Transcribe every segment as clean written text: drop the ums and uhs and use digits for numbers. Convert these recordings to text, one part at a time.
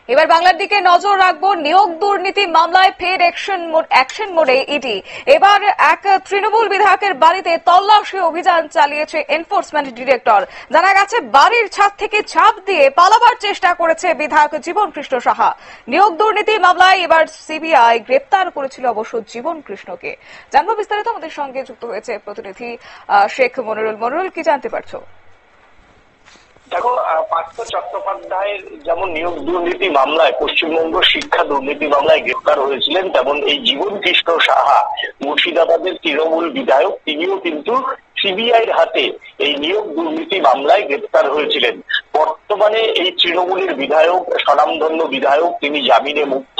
এবার বাংলার দিকে নজর রাখবো। নিয়োগ দুর্নীতি মামলায় ফের অ্যাকশন মোডে ইডি। এবার এক তৃণমূল বিধায়কের বাড়িতে তল্লাশি অভিযান চালিয়েছে এনফোর্সমেন্ট ডিরেক্টর। জানা গেছে বাড়ির ছাদ থেকে ঝাঁপ দিয়ে পালাবার চেষ্টা করেছে বিধায়ক জীবন কৃষ্ণ সাহা। নিয়োগ দুর্নীতি মামলায় এবার সিবিআই গ্রেপ্তার করেছিল অবশ্য জীবন কৃষ্ণকে। জানবো বিস্তারিত, আমাদের সঙ্গে যুক্ত হয়েছে প্রতিনিধি শেখ মনিরুল। মনিরুল, কি জানতে পারছো? দেখো, পার্থ চট্টোপাধ্যায়ের যেমন নিয়োগ দুর্নীতি মামলায়, পশ্চিমবঙ্গ শিক্ষা দুর্নীতি মামলায় গ্রেপ্তার হয়েছিলেন, তেমন এই জীবন কৃষ্ণ সাহা মুর্শিদাবাদের তৃণমূল বিধায়ক, তিনিও কিন্তু সিবিআই এর হাতে এই নিয়োগ দুর্নীতি মামলায় গ্রেপ্তার হয়েছিলেন। বর্তমানে এই তৃণমূলের বিধায়ক, স্বনামধন্য বিধায়ক, তিনি জামিনে মুক্ত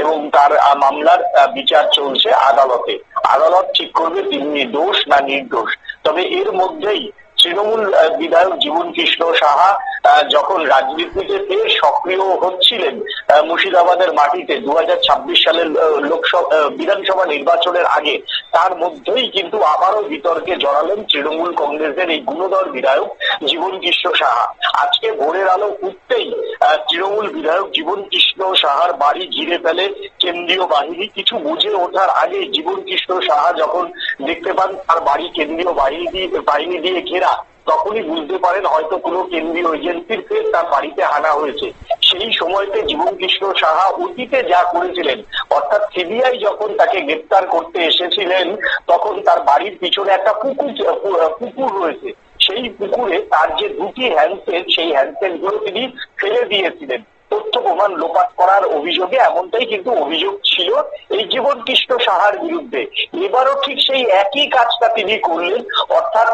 এবং তার মামলার বিচার চলছে আদালতে। আদালত ঠিক করবে তিনি দোষ না নির্দোষ। তবে এর মধ্যেই তৃণমূল বিধায়ক জীবন কৃষ্ণ সাহা যখন রাজনীতিতে বেশ সক্রিয় হচ্ছিলেন মুর্শিদাবাদের মাটিতে 2026 সালের বিধানসভা নির্বাচনের আগে, তার মধ্যেই কিন্তু আবারও বিতর্কে জড়ালেন তৃণমূল কংগ্রেসের এই গুণধর বিধায়ক জীবন কৃষ্ণ সাহা। আজকে ভোরের আলো উঠতেই তৃণমূল বিধায়ক জীবন কৃষ্ণ সাহার বাড়ি ঘিরে ফেলে কেন্দ্রীয় বাহিনী। কিছু বুঝে ওঠার আগে জীবন কৃষ্ণ সাহা যখন দেখতে পান তার বাড়ি কেন্দ্রীয় বাহিনী দিয়ে ঘেরা, তখনই বুঝতে পারেন হয়তো কোনো কেন্দ্রীয় এজেন্সির ফের তার বাড়িতে হানা হয়েছে। সেই সময়তে জীবন কৃষ্ণ সাহা অতীতে যা করেছিলেন, অর্থাৎ সিবিআই যখন তাকে গ্রেপ্তার করতে এসেছিলেন তখন তার বাড়ির পিছনে একটা পুকুর রয়েছে। সেই পুকুরে তার যে দুটি হ্যান্ডসেট, সেই হ্যান্ডসেট গুলো তিনি ফেলে দিয়েছিলেন তথ্য প্রমাণ লোপাট করার অভিযোগে। এমনটাই কিন্তু অভিযোগ ছিল এই জীবন কৃষ্ণ সাহার বিরুদ্ধে। এবারও ঠিক সেই একই কাজটা তিনি করলেন, অর্থাৎ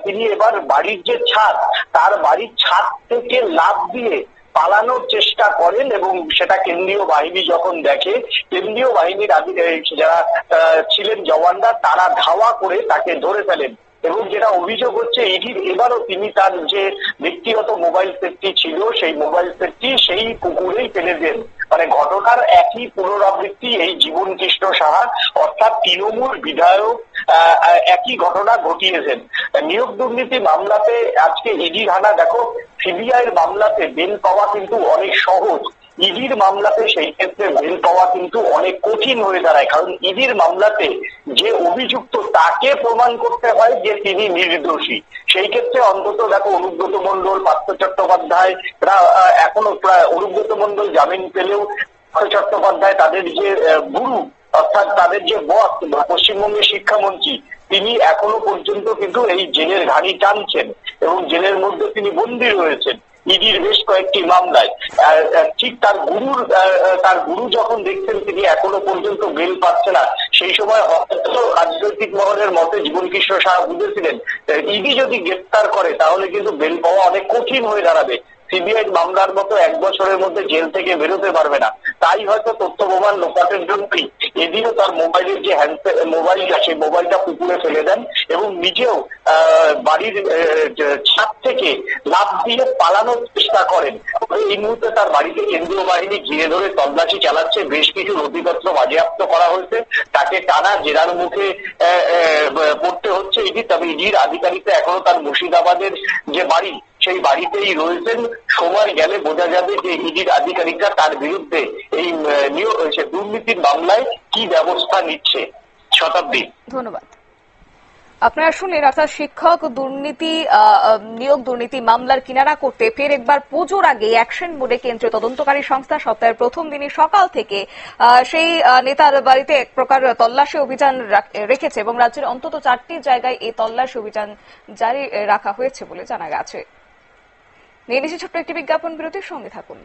তিনি এবার বাড়ির যে ছাদ, তার বাড়ির ছাদ থেকে লাফ দিয়ে পালানোর চেষ্টা করেন এবং সেটা কেন্দ্রীয় বাহিনী যখন দেখে, কেন্দ্রীয় বাহিনীর যারা ছিলেন জওয়ানরা, তারা ধাওয়া করে তাকে ধরে ফেলেন। এবং যেটা অভিযোগ হচ্ছে ইডির, এবারও তিনি তার যে ব্যক্তিগত মোবাইল সেটটি ছিল, সেই মোবাইল সেটটি সেই পুকুরেই ফেলে দেন। মানে ঘটনার একই পুনরাবৃত্তি এই জীবন কৃষ্ণ সাহা, অর্থাৎ তৃণমূল বিধায়ক একই ঘটনা ঘটিয়েছেন। নিয়োগ দুর্নীতি মামলাতে আজকে ইডির হানা। দেখো, সিবিআই এর মামলাতে বেল পাওয়া কিন্তু অনেক সহজ, ইডির মামলাতে সেই ক্ষেত্রে বেল পাওয়া কিন্তু অনেক কঠিন হয়ে দাঁড়ায়। কারণ ইডির মামলাতে যে অভিযুক্ত তাকে প্রমাণ করতে হয় যে তিনি নির্দোষী। সেই ক্ষেত্রে অন্তত দেখো, অনুব্রত মণ্ডল, পার্থ চট্টোপাধ্যায় এখনো প্রায়, অনুব্রত মণ্ডল জামিন পেলেও পার্থ চট্টোপাধ্যায় তাদের যে গুরু, অর্থাৎ তাদের যে বস পশ্চিমবঙ্গের শিক্ষামন্ত্রী, তিনি এখনো পর্যন্ত কিন্তু এই জেলের ঘানি টানছেন এবং জেলের মধ্যে তিনি বন্দী রয়েছেন ইডির বেশ কয়েকটি মামলায়। ঠিক তার গুরু যখন দেখছেন তিনি এখনো পর্যন্ত বেল পাচ্ছে না, সেই সময় হয়তো রাজনৈতিক মহলের মতে জীবন কৃষ্ণ সাহা বুঝেছিলেন ইডি যদি গ্রেপ্তার করে তাহলে কিন্তু বেল পাওয়া অনেক কঠিন হয়ে দাঁড়াবে। সিবিআই মামলার মতো 1 বছরের মধ্যে জেল থেকে বেরোতে পারবে না। তাই হয়তো তথ্য প্রমাণ লোপাটের জন্যই এদিনও তার মোবাইলের যে হ্যান্ডসেট মোবাইলটা, সেই মোবাইলটা পুকুরে ফেলে দেন এবং নিজেও বাড়ির ছাদ থেকে লাফ দিয়ে পালানোর চেষ্টা করেন। এই মুহূর্তে তার বাড়িতে কেন্দ্রীয় বাহিনী ঘিরে ধরে তল্লাশি চালাচ্ছে, বেশ কিছু নথিপত্র বাজেয়াপ্ত করা হয়েছে, তাকে টানা জেরার মুখে পড়তে হচ্ছে ইডি। তবে ইডির আধিকারিকরা এখনো তার মুর্শিদাবাদের যে বাড়ি, সেই বাড়িতেই রয়েছেন। সময় গেলে বোঝা যাবে যে ইডির আধিকারিকরা তার বিরুদ্ধে এই দুর্নীতির মামলায় কি ব্যবস্থা নিচ্ছে। শতাব্দী, ধন্যবাদ। আপনারা শুনলেন, অর্থাৎ শিক্ষক দুর্নীতি নিয়োগ দুর্নীতি মামলার কিনারা করতে ফের একবার পুজোর আগে অ্যাকশন মোডে কেন্দ্রীয় তদন্তকারী সংস্থা। সপ্তাহের প্রথম দিনই সকাল থেকে সেই নেতার বাড়িতে এক প্রকার তল্লাশি অভিযান রেখেছে এবং রাজ্যের অন্তত 4টি জায়গায় এই তল্লাশি অভিযান জারি রাখা হয়েছে বলে জানা গেছে। নিয়ে নিচ্ছে ছোট্ট একটি বিজ্ঞাপন বিরতির, সঙ্গে থাকুন।